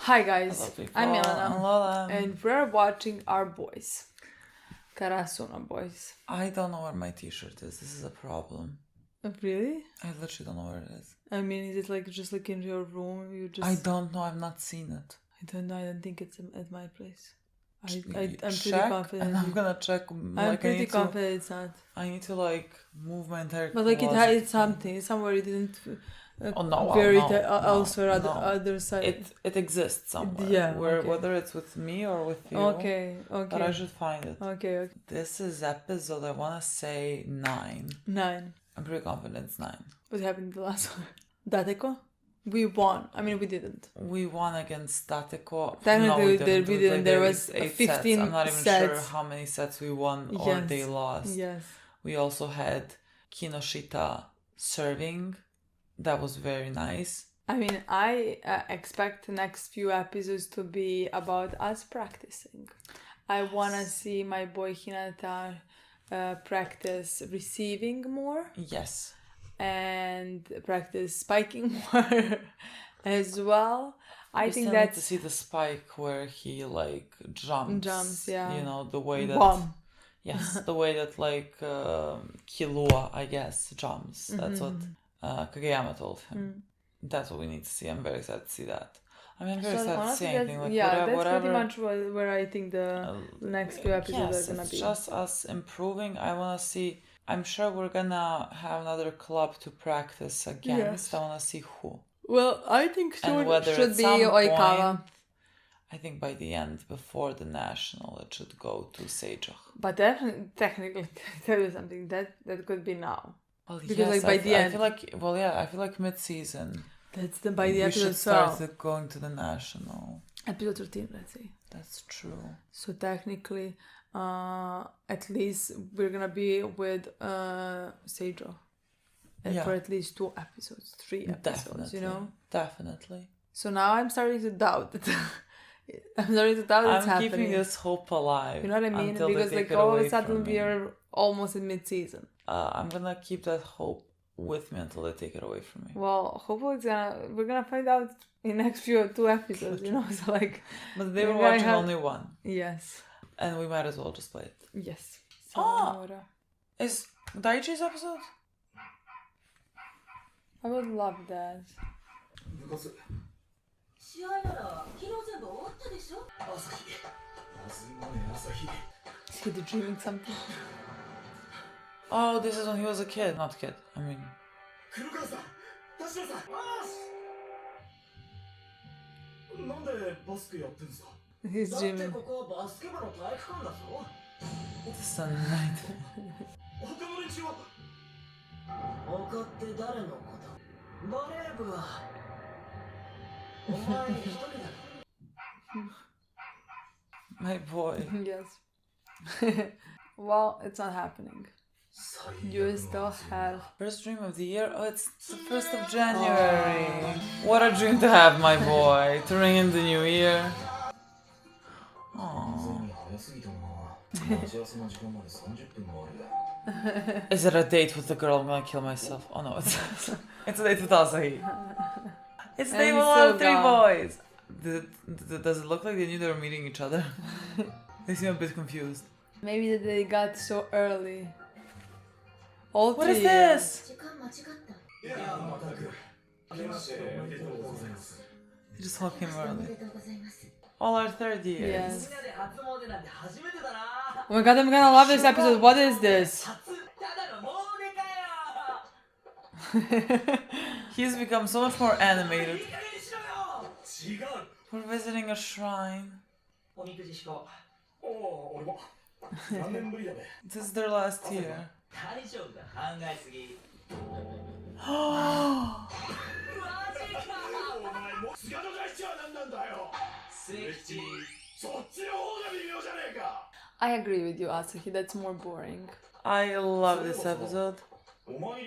Hi guys, I'm Milena, I'm Lola. and we're watching Our Boys. Karasuna Boys. I don't know where my t-shirt is. This is a problem. Really? I literally don't know where it is. I mean, is it like just like in your room? You just. I don't know. I've not seen it. I don't know. I don't think it's at my place. I'm Check, pretty confident. and I'm gonna check. I'm pretty confident it's not. I need to like move my entire. But like it's something somewhere you didn't. Bury it elsewhere other side. It exists somewhere. Yeah. Whether it's with me or with you. Okay. But I should find it. Okay. This is episode. I wanna say 9. 9. I'm pretty confident it's 9. What happened in the last one? Dateko? We won. I mean, we didn't. We won against Stateko. Technically, we didn't. We didn't. There was 15 sets. I'm not even sure how many sets we won or they lost. Yes. We also had Kinoshita serving. That was very nice. I mean, I expect the next few episodes to be about us practicing. I want to see my boy Hinata practice receiving more. Yes. And practice spiking more as well. I think that's... need to see the spike where he like jumps. Jumps, yeah. You know, the way that... Bomb. Yes, the way that like Killua, I guess, jumps. That's what Kageyama told him. That's what we need to see. I'm very excited to see that. I mean, I'm very excited to see anything. Like, that's whatever, pretty much where I think the next few episodes are going to be. It's just us improving. I want to see... I'm sure we're gonna have another club to practice against. Yes. I want to see who. Well, I think should be Oikawa. I think by the end, before the national, it should go to Seijo. But definitely, technically, tell you something, that could be now. Well, because yes, like by the end, I feel like mid-season. That's by the episode. We should start going to the national. Episode 13, let's say. That's true. So technically, at least we're gonna be with Seijo. For at least 2 episodes, 3 episodes. Definitely. You know. Definitely. So now I'm starting to doubt it. I'm starting to doubt it's happening. I'm keeping this hope alive. You know what I mean? Because like all of a sudden we are almost in mid-season. I'm gonna keep that hope with me until they take it away from me. Well, hopefully we're gonna find out in the next 2 episodes. You know, so like. But they were watching only one. Yes. And we might as well just play it. Yes. Is Daichi's episode? I would love that. Is he dreaming something? Oh, this is when he was a kid. Not kid, I mean... He's dreaming. It's a nightmare. My boy. Yes. Well, it's not happening. You still have... First dream of the year? Oh, it's the 1st of January. What a dream to have, my boy. To ring in the new year. Aww. Is it a date with the girl? I'm gonna kill myself. Oh no, it's a date with Asahi. It's a date with all 3 boys. Does it look like they knew they were meeting each other? They seem a bit confused. Maybe they got so early. All 3. What is this? They just all came early. All our 3rd years. Yes. Oh my god, I'm gonna love this episode. What is this? He's become so much more animated. We're visiting a shrine. This is their last year. I agree with you, Asahi. That's more boring. I love this episode. Why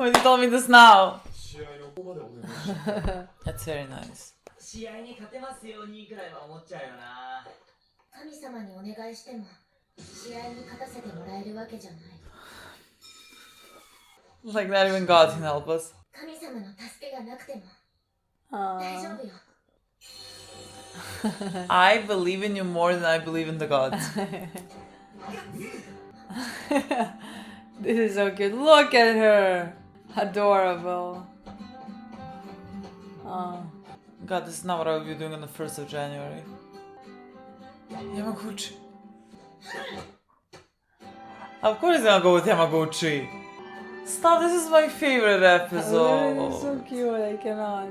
you told me this now? That's very nice. 試合に勝てますようにくらいは思っちゃうよな。神様にお願いしても試合に勝たせてもらえるわけじゃない。Like, not even God can help us. 神様の助けがなくても Aw. 大丈夫よ。 I believe in you more than I believe in the gods. This is so cute. Look at her. Adorable. Oh. God, this is not what I would be doing on the 1st of January. Yamaguchi. Of course he's gonna go with Yamaguchi. Stop, this is my favorite This is episode. so cute. I cannot.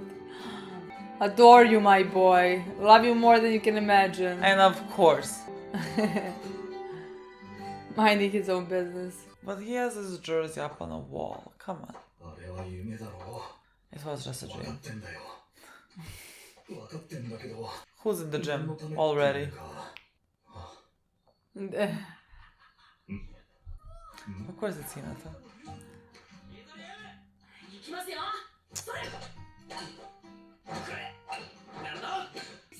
Adore you, my boy. Love you more than you can imagine. And of course. Minding his own business. But he has his jersey up on a wall. Come on. あれは夢だろ It was just a う。分か dream. ってんだよ。分かってんだけど。 Who's in the 自分 gym のためっていう already? か Of course it's Hinata. 行きますよそれこれなんだ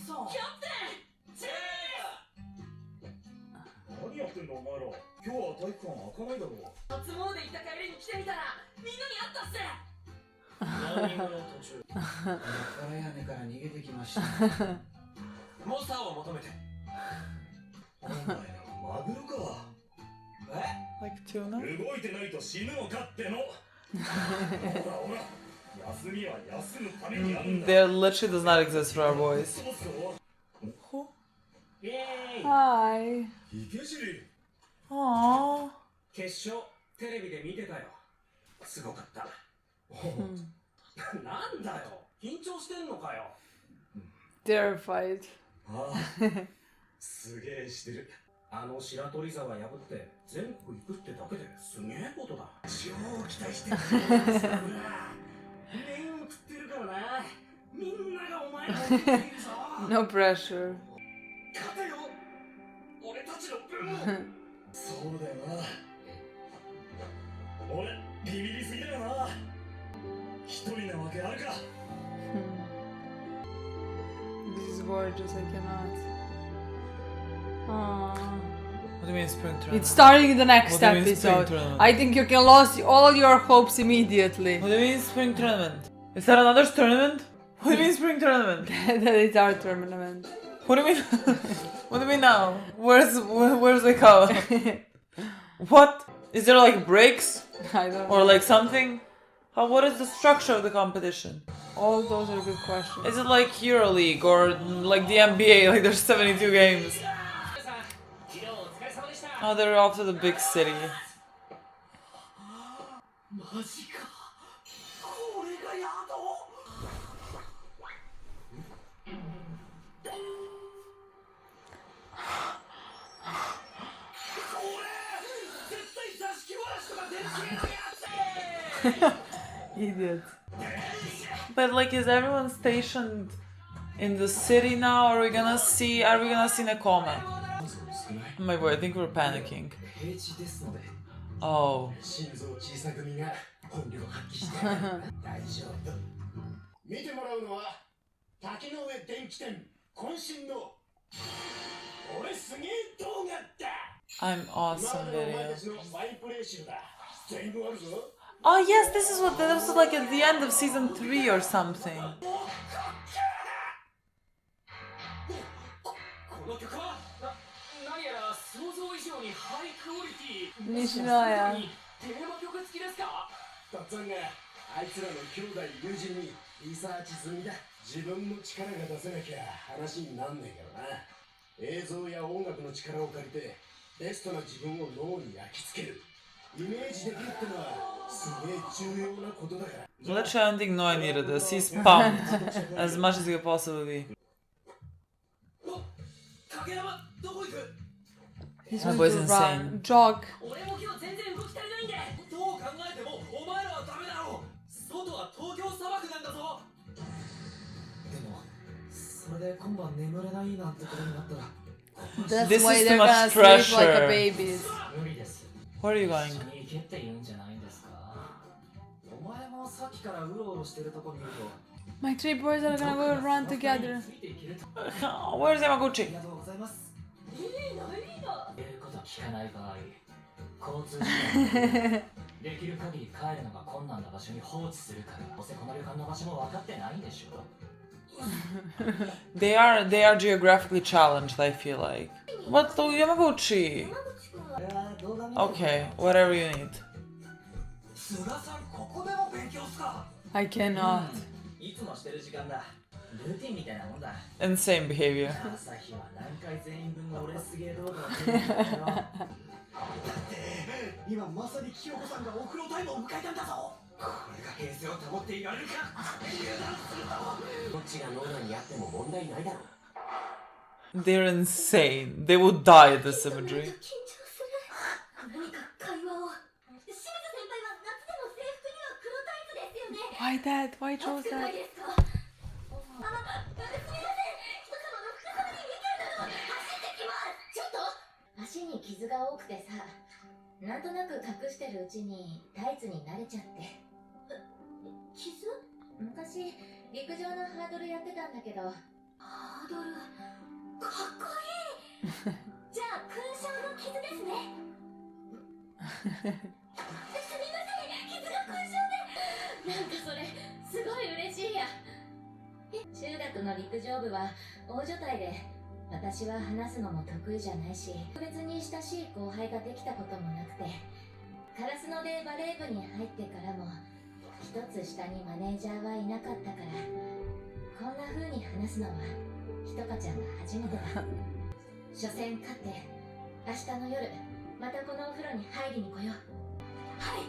そうキャプテンチ何やってんだお前ら。今日は体育館開かないだろう。ー初詣行った帰りに来てみたらみんなに会ったっすランニングの途中。から屋根から逃げてきました。モンスターを求めてお前らマグロか。 Like tuna? 動いてないと死ぬのかっての。ほらほら。休みは休むためにあるんだ。 There literally does not exist for our boys. そうそう。 Who? イエーイ Hi. 池尻。 Aww. 決勝テレビで見てたよすごかったなんだよ緊張してんのかよ Terrified. ああ。すげえしてる。あの白鳥沢破って全国行くってだけですげえことだ超期待してる。ほら。麺を食ってるからなみんながお前を追っているぞ No pressure. 勝てよ俺たちの分もそうだよな。俺ビビりすぎだよな。一人なわけあるか。 This is gorgeous. I cannot. Aww. What do you mean spring tournament? It's starting in the next What do you mean spring episode. tournament? I think you can lose all your hopes immediately. What do you mean spring tournament? Is that another tournament? What do you mean spring tournament? That is our tournament. What do you mean? What do you mean now? Where's the cow? What? Is there like breaks I don't or know. like something? What is the structure of the competition? All those are good questions. Is it like EuroLeague or like the NBA? Like there's 72 games. 昨日お疲れ様でした Oh, they're off to the big city. マジかこれが宿絶対座敷わらしとか出る気がやつ Idiot. But like, is everyone stationed in the city now? Are we gonna see Nekoma? 少ない。 Oh my boy, I think we're panicking. 平地ですので。 Oh. 心臓小さ組が本領発揮して大丈夫。見てもらうのは滝の上電気店渾身の俺すげえ動画だ。 I'm 今 awesome までのお前 video. たちのファインプレー集だ。全部あるぞ。 Oh yes, this was like at the end of season 3 or something. この曲は何やら想像以上にハイクオリティ西野や。テーマ曲付きですかたっつぁんがあいつらの兄弟友人にリサーチ済みだ。自分の力が出せなきゃ話になんねえからな。映像や音楽の力を借りてベストな自分を脳に焼き付ける。イメージできるってのはすげえ重要なことだから。 Literally, I don't think Noah needed this. He's pumped as much as he could possibly be. 竹山どこ行く He's My going boy's to insane. run. Jog. 俺も今日全然動き足りないんでどう考えてもお前らはダメだろう外は東京砂漠なんだぞでもそれで今晩眠れないなんてことになったら That's This why is they're too much gonna sleep like pressure. a babies. 無理です Where are you 一 going? 緒に行けって言うんじゃないんですかお前もさっきからうろうろしてるとこ見ると My three boys are gonna go run together. ついていけると Where's あ Yamaguchi? りがとうございますいいのいいの言うこと聞かない場合交通事故できる限り帰るのが困難な場所に放置するから。どうせこの旅館の場所も分かってないんでしょ。They are geographically challenged, I feel like. What the Yamaguchi? Okay, whatever you need. 菅さん、ここでも勉強っすか。 I cannot. いつもしてる時間だ。ルーティンみたいなもんだ。 Insane behavior. 朝日は何回全員分の俺すげえ動画を撮るんだよ。だって今まさに清子さんがお風呂タイムを迎えたんだぞ。これが平静を保っていられるか。油断するとどっちがノーナにあっても問題ないだろう。 They're insane. They will die at this imagery. 緊張する。何か会話を。清水先輩は夏でも制服には黒タイツですよね。 Why that? Why chose 暑くない that? ですか。すみません。人様の服装に意見など走ってきます。ちょっと。足に傷が多くてさ、なんとなく隠してるうちにタイツに慣れちゃって。傷？昔陸上のハードルやってたんだけど。ハードルかっこいい。じゃあ勲章の傷ですね。すみません、傷が勲章で。なんかそれすごい嬉しいや。中学の陸上部は大所帯で、私は話すのも得意じゃないし、特別に親しい後輩ができたこともなくて、カラスノでバレー部に入ってからも一つ下にマネージャーはいなかったから、こんな風に話すのはひとかちゃんが初めてだ。初戦勝って明日の夜またこのお風呂に入りに来よう。はい。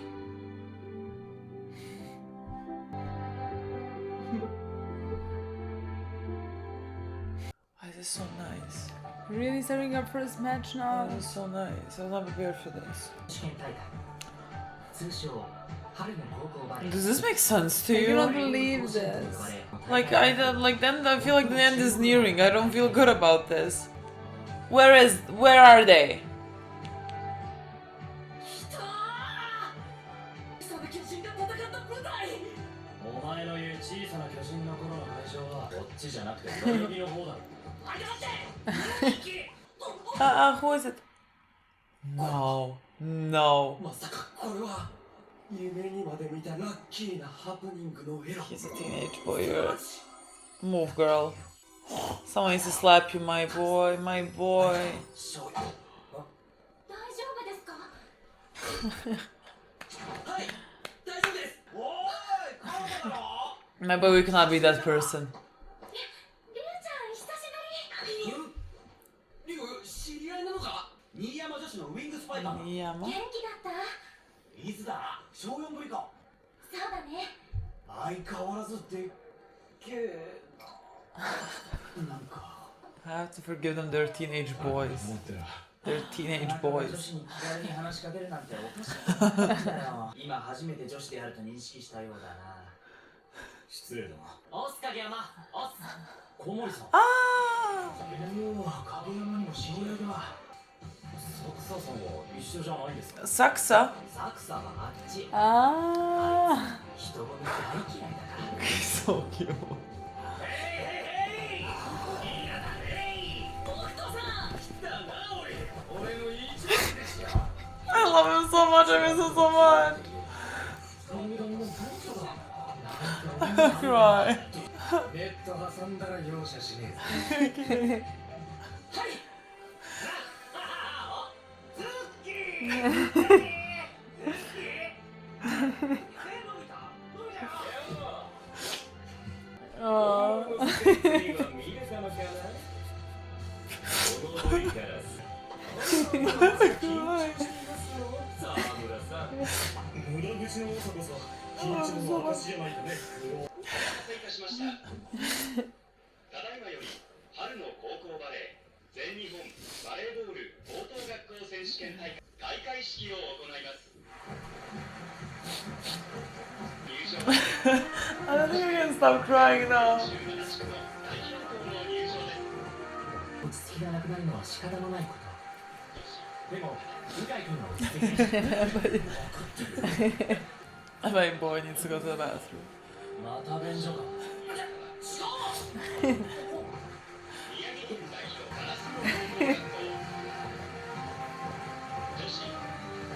Why is this so nice? Really starting our first match now? This is so nice. I was not prepared for this. 試験大会。通称春の高校バレー。 Does this make sense to I you? cannot believe this. Like then I feel like the end is nearing. I don't feel good about this. Where are they? お前の言う小さな巨人の頃の会場はこっちじゃなくて代々木の方だろ。Who is it? No. No. まさかこれは夢にまで見たラッキーなハプニングのエロ。 He's a teenage boy. Move, girl. Someone needs to slap you, my boy, my boy. 大丈夫ですか。はい、大丈夫です。おーい、カモだろ。 My boy, we cannot be that person. りゅうちゃん久しぶり。リュウ、知り合いなのか。新山女子のウィングスパイカー。元気だった。いつだ、小4ぶりか。そうだね。相変わらずでっけえ。なんか I have to forgive them. They're teenage boys. 思ってる。 They're teenage 女 boys. 子に気軽に話しかけるなんておかしいんだよ。今初めて女子であると認識したようだな。失礼だな。オス影山、オス。小森さん。 Ah! おお、影山にも知り合いだ。サクサさんは一緒じゃないですか。 Saksa? サクサはあっち。 Ah. 人混み大嫌いだから。 So cute. だな俺のいいチームですよ。 I love him so much. I miss him so much. I cry. ネット挟んだら容赦しねえ。Oh. 無駄口の多さこそ緊張の証じゃないかね。お待たせいたしました。ただいまより春の高校バレー全日本バレーボール高等学校選手権大会開会式を行います。入場 I don't think I can stop crying now. 17地区の代表校の入場です。落ち着きがなくなるのは仕方のないこと。でも、向井君は落ち着いてる。 My boy needs to go to the bathroom. また便所か。宮城県代表ガラスの高校学校女子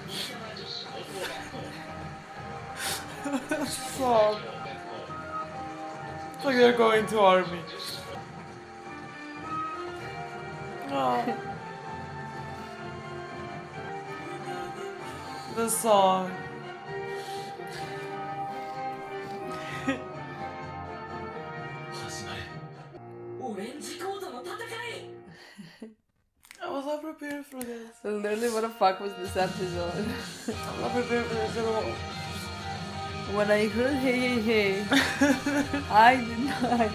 新山女子高等学校 So, it's like they're going to army. Oh. The song. 始まるオレンジコートの戦い I was not prepared for this. So literally, what the fuck was this episode? I'm not prepared for this at all. When I heard hey hey hey, I did not.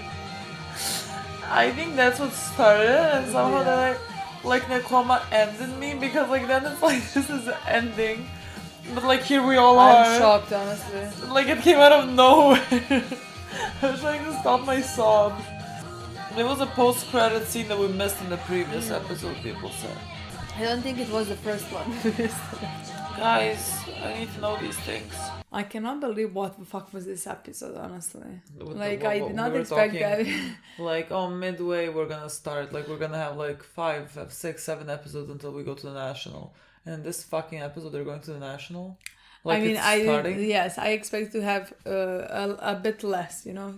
I think that's what started it, and somehow then like Nekoma ended me because like then it's like this is the ending, but like here we all are. I'm shocked, honestly. Like it came out of nowhere. I was trying to stop my sobs. It was a post-credit scene that we missed in the previous episode, people said. I don't think it was the first one. Guys, I need to know these things. I cannot believe what the fuck was this episode, honestly. Like, I did not expect that. Like, oh, midway we're gonna start. Like, we're gonna have like 5, 6, 7 episodes until we go to the national. And this fucking episode, they're going to the national? Like, I mean, it's starting? yes, I expect to have a bit less, 3. No,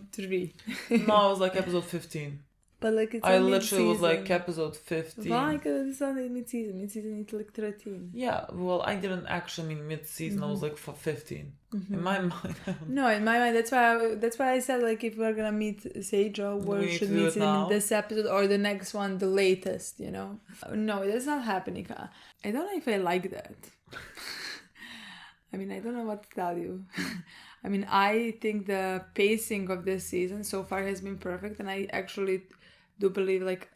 it was like episode 15. But like it's I only literally was like mid-season. episode 15. Why? Because it's only mid-season. Mid-season it's like 13. Yeah, well, I didn't actually mean mid-season. I was like 15. In my mind. No, in my mind, that's why I said like if we're gonna meet Seijo, We we need should to do meet it him now? in this episode or the next one, the latest. No, that's not happening. I don't know if I like that. I mean, I don't know what to tell you. I mean, I think the pacing of this season so far has been perfect, and I actually do believe that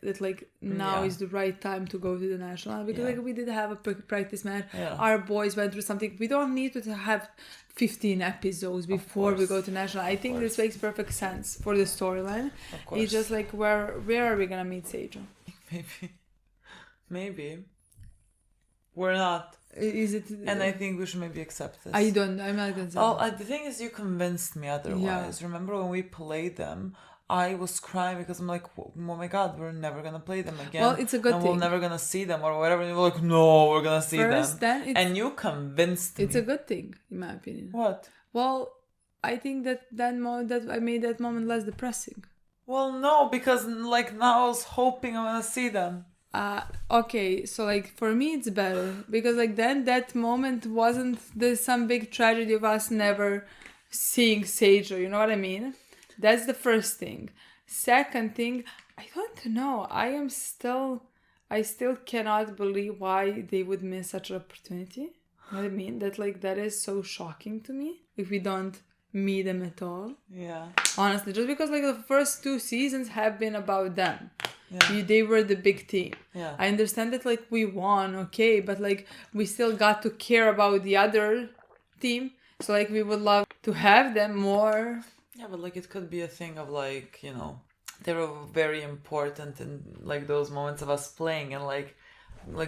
now is the right time to go to the national because like we did have a practice match. Yeah. Our boys went through something. We don't need to have 15 episodes before we go to national. I think this makes perfect sense for the storyline. Of course. It's just like where are we gonna meet Seijo? Maybe. We're not. Is it? And I think we should maybe accept this. I'm not gonna say. Oh, the thing is, you convinced me otherwise. Remember when we played them? I was crying because I'm like, oh my god, we're never gonna play them again. Well, it's a good and thing. we're never gonna see them or whatever. And you were like, no, we're gonna see First, them. then And you convinced me. it's a good thing, in my opinion. What? Well, I think that I made that moment less depressing. Well, no, because like now I was hoping I'm gonna see them. Okay, so like for me it's better because like then that moment wasn't some big tragedy of us never seeing Seijo, you know what I mean? That's the first thing. Second thing, I don't know. I still cannot believe why they would miss such an opportunity. You know what I mean? That is so shocking to me if we don't meet them at all. Yeah. Honestly, just because like the first 2 seasons have been about them. Yeah. They were the big team. Yeah. I understand that like we won, okay, but like we still got to care about the other team. So like we would love to have them more. Yeah, but like it could be a thing of like, they were very important in like those moments of us playing, and like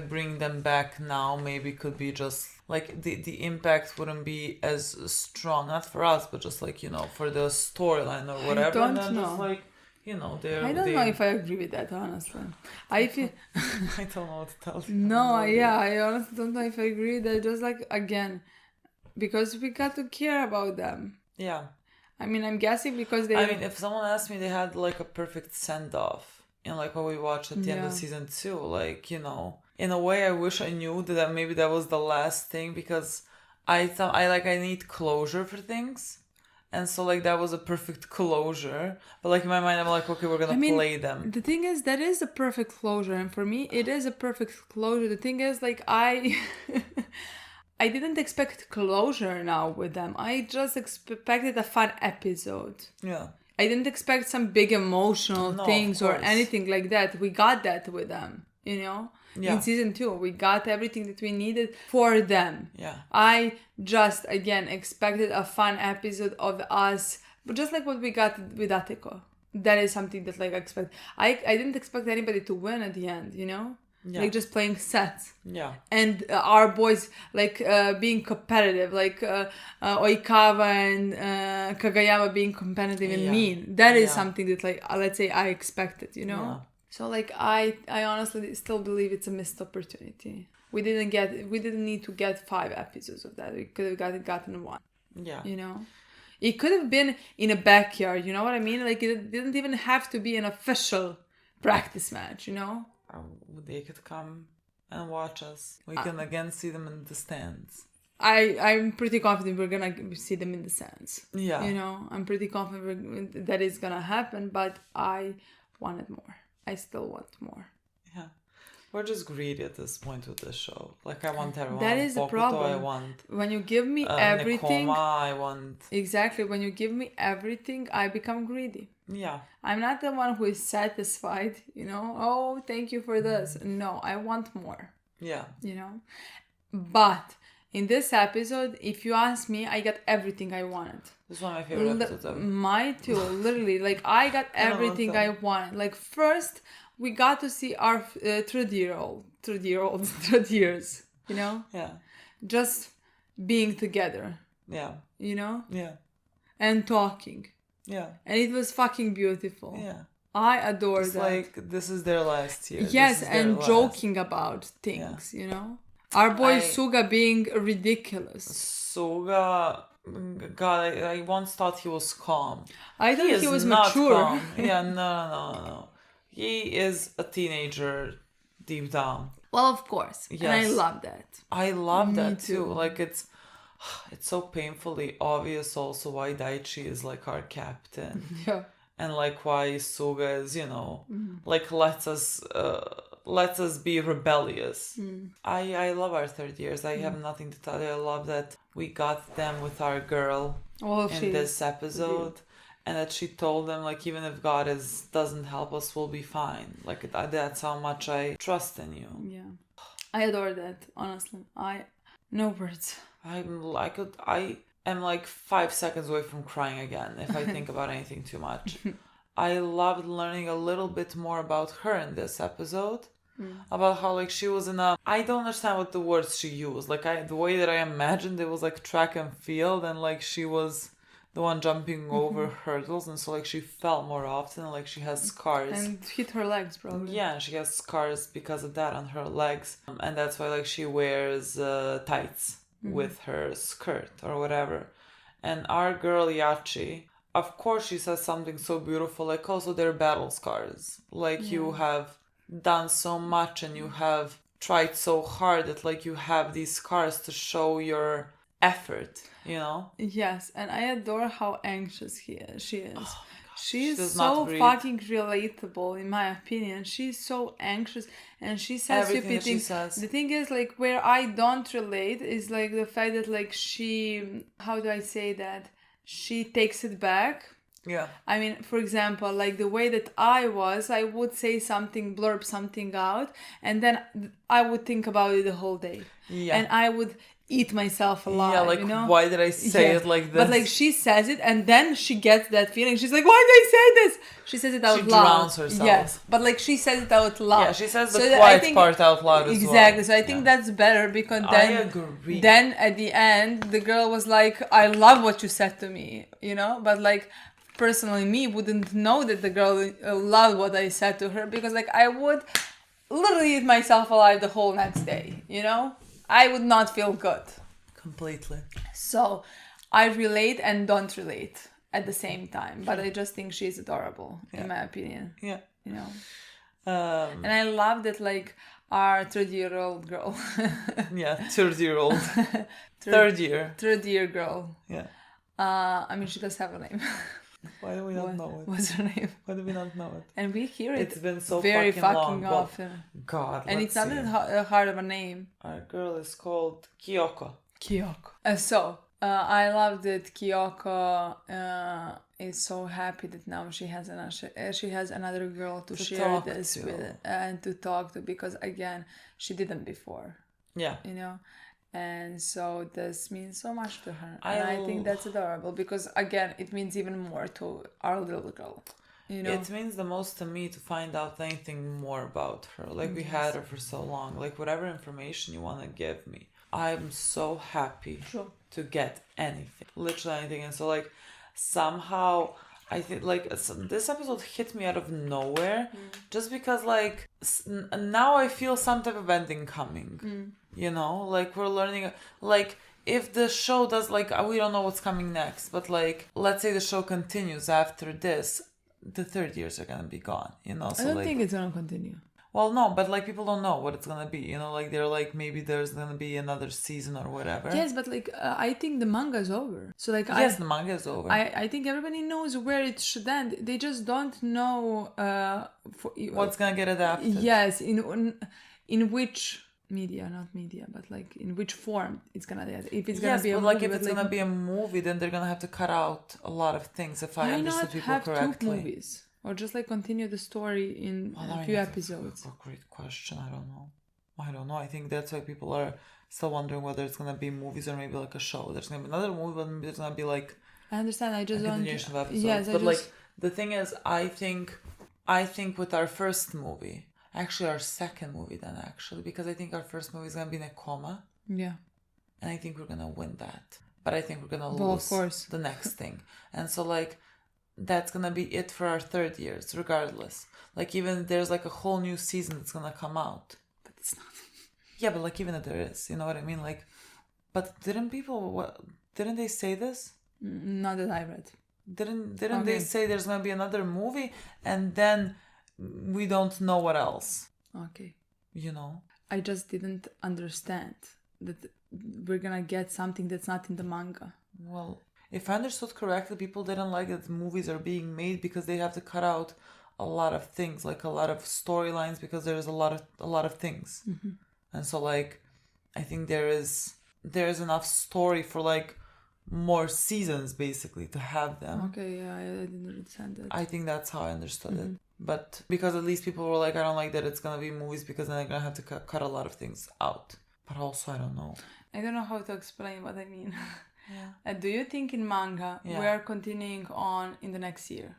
bringing them back now maybe could be just like the impact wouldn't be as strong, not for us, but just like, for the storyline or whatever. I don't and then know. Just like, I don't know if I agree with that, honestly. I feel I don't know what to tell you. no, I honestly don't know if I agree with that. Just like again, because we got to care about them. Yeah. I mean, I'm guessing because if someone asked me, they had like a perfect send-off in like what we watched at the end of season 2, like, in a way I wish I knew that maybe that was the last thing, because I thought I need closure for things, and so like that was a perfect closure, but like in my mind I'm like, okay, we're gonna play them. The thing is, that is a perfect closure, and for me it is a perfect closure. The thing is, like I didn't expect closure now with them. I just expected a fun episode. Yeah. I didn't expect some big emotional things or anything like that. We got that with them, Yeah. In season 2, we got everything that we needed for them. Yeah. I just, again, expected a fun episode of us, but just like what we got with Ateko. That is something that like I expect. I didn't expect anybody to win at the end, Yeah. Like just playing sets. Yeah. And our boys like being competitive, like Oikawa and Kagayama being competitive and mean. That is something that like let's say I expected, Yeah. So like I honestly still believe it's a missed opportunity. We didn't need to get 5 episodes of that. We could have gotten 1. Yeah. It could have been in a backyard, you know what I mean? Like, it didn't even have to be an official practice match, you know? They could come and watch us. We can again see them in the stands. I'm pretty confident we're gonna see them in the stands. Yeah. You know, I'm pretty confident that is gonna happen, but I wanted more. I still want more. Yeah. We're just greedy at this point with this show. Like, I want everyone. That is the Bokuto, problem. I want When you give me everything, Nekoma, I want... exactly. When you give me everything, I become greedy. Yeah. I'm not the one who is satisfied. You know, oh, thank you for this. No, I want more. Yeah. You know, but in this episode, if you ask me, I got everything I wanted. This is one of my favorite episodes ever. My too, literally. Like, I got everything I wanted. Like, first, we got to see our 3-years, you know? Yeah. Just being together, Yeah. you know? Yeah. And talking. Yeah. And it was fucking beautiful. Yeah. I adore It's that. like, this is their last year. Yes, This is their and last. joking about things, you know? Our boy Suga being ridiculous. Suga, God, I once thought he was calm. I thought is he was not mature. calm. Yeah, no. He is a teenager deep down. Well, of course. Yes. And I love that. I love Me that too. too. Like, it's so painfully obvious also why Daichi is like our captain. Yeah. And like why Suga is, you know, like lets us be rebellious. I love our 3rd years. I have nothing to tell you. I love that we got them with our girl in this episode, and that she told them, like, even if God doesn't help us, we'll be fine. Like, that's how much I trust in you. Yeah, I adore that. Honestly, no words. I am like 5 seconds away from crying again if I think about anything too much. I loved learning a little bit more about her in this episode. About how, like, she was in a... I don't understand what the words she used. Like, the way that I imagined it was, like, track and field, and, like, she was the one jumping over hurdles, and so, like, she fell more often, and, like, she has scars. And hit her legs, probably. Yeah, and she has scars because of that on her legs. And that's why, like, she wears tights with her skirt or whatever. And our girl Yachi, of course, she says something so beautiful, like, also they're battle scars. Like, you have done so much and you have tried so hard that, like, you have these scars to show your effort, you know? Yes, and I adore how anxious she is. Oh, She's does so not breathe. fucking relatable, in my opinion. She's so anxious, and she says Everything stupid that she things. says. The thing is, like, where I don't relate is, like, the fact that, like, she... How do I say that? She takes it back. Yeah. I mean, for example, like, the way that I would say something, blurb something out, and then I would think about it the whole day. Yeah. And I would eat myself alive, Yeah, like, you know? why did I say it like this? But, like, she says it, and then she gets that feeling. She's like, why did I say this? She says it out She loud. drowns herself. Yes, but, like, she says it out loud. Yeah, she says the So that quiet part out loud as well. Exactly. So I think that's better, because then... I agree. Then, at the end, the girl was like, I love what you said to me, you know? But, like... Personally, me wouldn't know that the girl loved what I said to her, because, like, I would literally eat myself alive the whole next day, you know? I would not feel good. Completely. So I relate and don't relate at the same time, but I just think she's adorable, in my opinion. Yeah. You know? And I love that, like, our 3-year-old girl. Yeah, 30-year-old. Third year. 3-year girl. Yeah. I mean, she does have a name. Why do we not know it? What's her name? Why do we not know it? And we hear it It's been so very fucking fucking long. often. God, And let's it's not see. that hard of a name. Our girl is called Kyoko. Kyoko. I love that Kyoko is so happy that now she has another girl to share talk this to. with and to talk to, because, again, she didn't before, Yeah. you know? And so this means so much to her. I And I think that's adorable, because, again, it means even more to our little girl. You know? It means the most to me to find out anything more about her. Like, we had her for so long. Like, whatever information you want to give me, I'm so happy to get anything. Literally anything. And so, like, somehow, I think, like, this episode hit me out of nowhere. Just because, like, now I feel some type of ending coming. You know? Like, we're learning... Like, if the show does, like, we don't know what's coming next, but like, let's say the show continues after this, the 3rd years are gonna be gone, you know? So I don't like, think it's gonna continue. well, no, but like people don't know what it's gonna be, you know? Like they're like, maybe there's gonna be another season or whatever. Yes, but like I think the manga is over. So like Yes, the manga is over. I think everybody knows where it should end. They just don't know What's gonna get adapted? Yes, in which media, not media, but like in which form it's gonna end. If it's gonna be a but movie, like if it's gonna be a movie, then they're gonna have to cut out a lot of things. If I why understood not people have correctly. 2 movies? Or just like continue the story in a few episodes. A great question. I don't know. I think that's why people are still wondering whether it's gonna be movies or maybe like a show. There's gonna be another movie, but maybe there's gonna be like I understand. I just a don't. continuation of episodes. Yes, but like the thing is, I think with our first movie, actually our second movie, then actually, because I think our first movie is gonna be Nekoma, Yeah. and I think we're gonna win that. But I think we're gonna Well, of lose course. the next thing, and so like. That's gonna be it for our 3rd years, regardless. Like even there's like a whole new season that's gonna come out. But it's not. Yeah, but like even if there is, you know what I mean? Like, but didn't they say this? Not that I read. Didn't Okay. they say there's gonna be another movie and then we don't know what else? Okay. You know? I just didn't understand that we're gonna get something that's not in the manga. Well, if I understood correctly, people didn't like that movies are being made because they have to cut out a lot of things, like a lot of storylines, because there's a lot of things. Mm-hmm. And so like I think there is enough story for like more seasons basically to have them. Okay, yeah, I didn't understand that. I think that's how I understood it. But because at least people were like, I don't like that it's gonna be movies because then they're gonna have to cut a lot of things out. But also I don't know. I don't know how to explain what I mean. Yeah. Do you think in manga we are continuing on in the next year?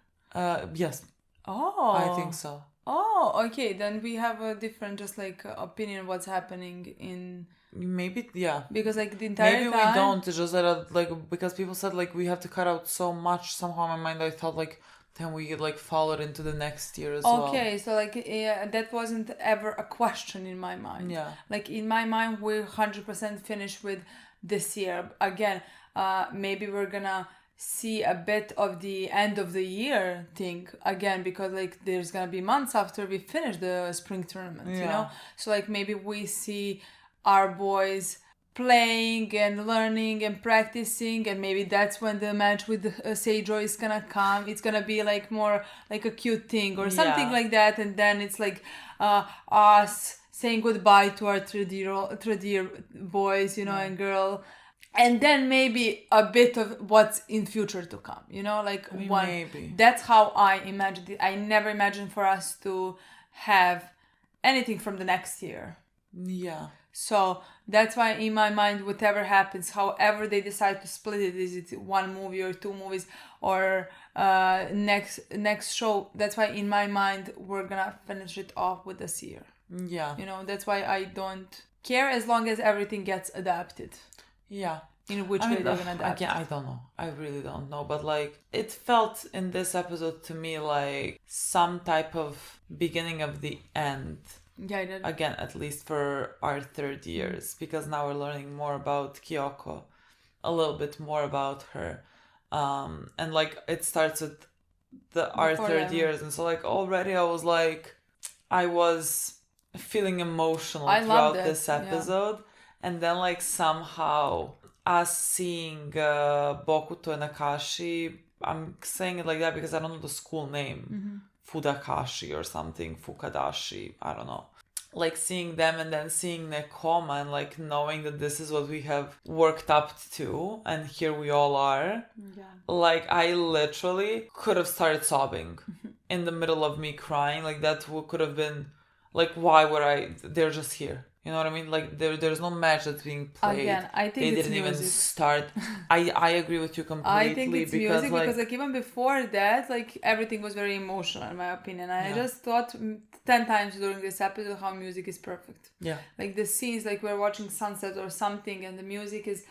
Yes. Oh. I think so. Oh, okay. Then we have a different, just like opinion what's happening in. Maybe yeah. Because like the entire Maybe time. we don't. It's just that like because people said like we have to cut out so much. Somehow in my mind I thought like then we like follow it into the next year as well. Okay, so like that wasn't ever a question in my mind. Yeah. Like in my mind, we're 100% finished with this year. Again, maybe we're gonna see a bit of the end of the year thing again, because like there's gonna be months after we finish the spring tournament, you know? So like maybe we see our boys playing and learning and practicing, and maybe that's when the match with Seijo is gonna come. It's gonna be like more like a cute thing or something like that, and then it's like us saying goodbye to our 3D boys, you know, and girl. And then maybe a bit of what's in future to come, you know, like maybe. That's how I imagined it. I never imagined for us to have anything from the next year. Yeah. So that's why in my mind, whatever happens, however they decide to split it, is it 1 movie or 2 movies or next show, that's why in my mind, we're gonna finish it off with this year. Yeah. You know, that's why I don't care as long as everything gets adapted. Yeah. In which way they're gonna adapt. Again, I don't know. I really don't know. But like, it felt in this episode to me like some type of beginning of the end. Yeah, I did. Again, at least for our 3rd years, because now we're learning more about Kyoko, a little bit more about her, and like it starts with our 3rd years, and so like already I was feeling emotional throughout this episode, and then like somehow us seeing Bokuto and Akashi, I'm saying it like that because I don't know the school name. Fudakashi or something, Fukadashi, I don't know. Like seeing them and then seeing Nekoma and like knowing that this is what we have worked up to and here we all are. Yeah. Like I literally could have started sobbing in the middle of me crying. Like that could have been like, why would they're just here. You know what I mean? Like there's no match that's being played. Again, I think they it's didn't music. even start. I agree with you completely. I think it's music because like even before that, like everything was very emotional in my opinion. I just thought 10 times during this episode how music is perfect. Yeah. Like the scenes, like we're watching sunset or something, and the music is.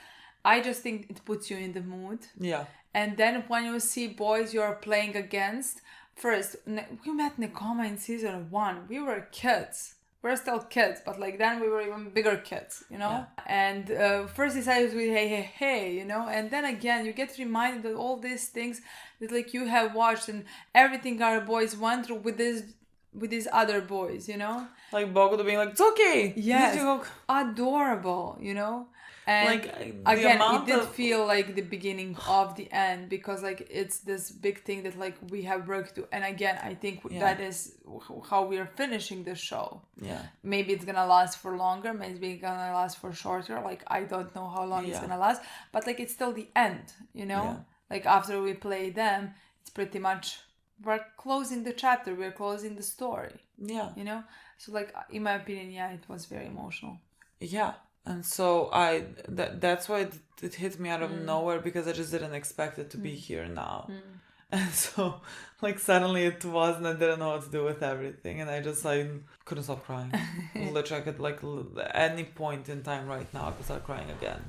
I just think it puts you in the mood. Yeah. And then when you see boys you're playing against, first we met Nekoma in season 1. We were kids. we're still kids, but like then we were even bigger kids, you know. And first it started with hey, you know, and then again you get reminded of all these things that like you have watched and everything our boys went through with these other boys, you know. Like Bokuto being like, it's okay. Yes, adorable, you know. And like again, it did feel like the beginning of the end, because like it's this big thing that like we have worked to. And again, I think that is how we are finishing the show. Yeah. Maybe it's gonna last for longer, maybe it's gonna last for shorter. Like I don't know how long it's gonna last, but like it's still the end, you know. Yeah. Like after we play them, it's pretty much we're closing the chapter, we're closing the story. Yeah. You know. So like in my opinion, it was very emotional. Yeah. And so that's why it hit me out of nowhere, because I just didn't expect it to be here now. And so like suddenly it was, and I didn't know what to do with everything, and I just like couldn't stop crying. Literally I could like at any point in time right now I could start crying again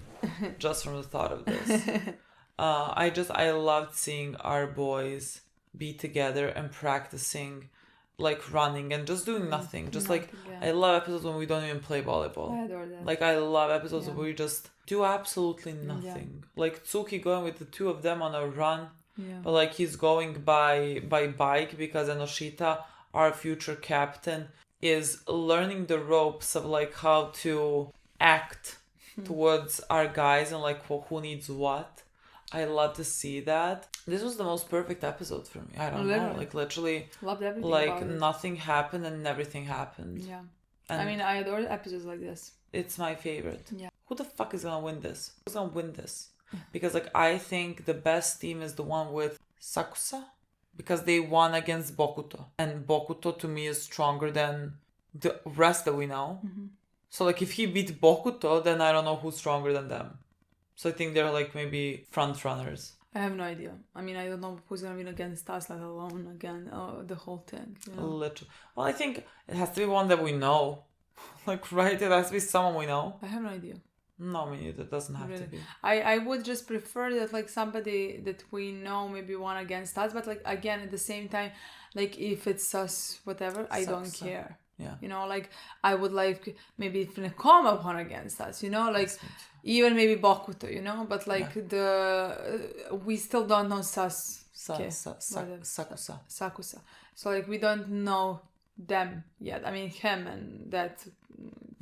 just from the thought of this. I loved seeing our boys be together and practicing like running and just doing nothing. Just like I love episodes when we don't even play volleyball. I adore that. Like I love episodes where we just do absolutely nothing. Like Tsuki going with the two of them on a run, but like he's going by bike because Enoshita, our future captain, is learning the ropes of like how to act towards our guys and like who needs what. I love to see that. This was the most perfect episode for me. I don't know. Like literally loved everything. Like nothing happened and everything happened. Yeah. And I mean, I adore episodes like this. It's my favorite. Yeah. Who the fuck is gonna win this? Who's gonna win this? Because like I think the best team is the one with Sakusa, because they won against Bokuto. And Bokuto to me is stronger than the rest that we know. So like if he beat Bokuto, then I don't know who's stronger than them. So I think they're like maybe front runners. I have no idea. I mean, I don't know who's gonna win against us, let alone again the whole thing. You know? Literally. Well, I think it has to be one that we know. Like, right? It has to be someone we know. I have no idea. No, I mean, it doesn't have to be. I would just prefer that like somebody that we know maybe won against us, but like again at the same time, like if it's us, whatever, I don't care. Yeah. You know, like I would like maybe if Nekoma won against us, you know, like even maybe Bokuto, you know, but like we still don't know Sakusa. So like we don't know them yet. I mean him and that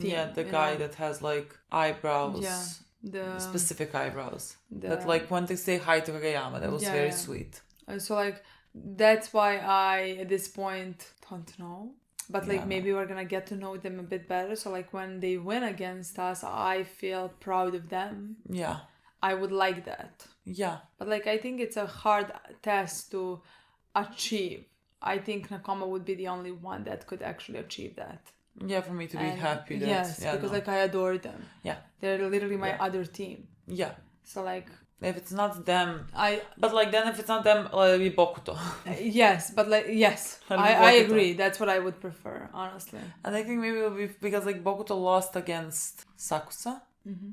team. Yeah, the guy that has like eyebrows. Yeah. The specific eyebrows. That like when they say hi to Kageyama, that was very sweet. So like that's why I at this point don't know. But like maybe we're gonna get to know them a bit better. So like when they win against us, I feel proud of them. Yeah. I would like that. Yeah. But like I think it's a hard task to achieve. I think Nakama would be the only one that could actually achieve that. Yeah, for me to be happy. Yes, because like I adore them. Yeah. They're literally my other team. Yeah. So like if it's not them, but like then if it's not them, it'll be Bokuto. Yes, but like I agree. That's what I would prefer, honestly. And I think maybe it'll be because like Bokuto lost against Sakusa,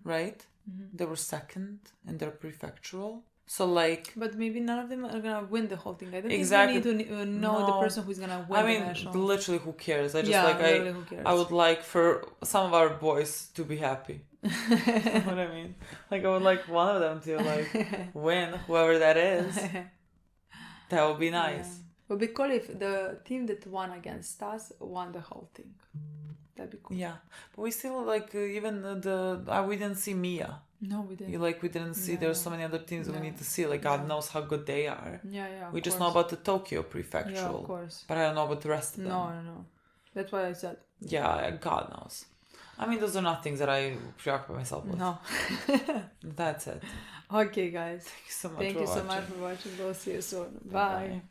right? They were second in their prefectural. So like, but maybe none of them are gonna win the whole thing. I don't exactly. think we need to know the person who's gonna win. I mean, the national. Literally, who cares? I just who cares? I would like for some of our boys to be happy. You know what I mean? Like I would like one of them to like win, whoever that is. That would be nice. Yeah. It would be cool if the team that won against us won the whole thing. That'd be cool. Yeah, but we still like even we didn't see Mia. No, we didn't. We didn't see. There's so many other teams we need to see. Like God knows how good they are. Yeah. We just know about the Tokyo prefectural. Yeah, of course. But I don't know about the rest of them. No. That's what I said. Yeah, God knows. I mean, those are not things that I preoccupy myself with. No. That's it. Okay, guys. Thank you so much for watching. We'll see you soon. Bye.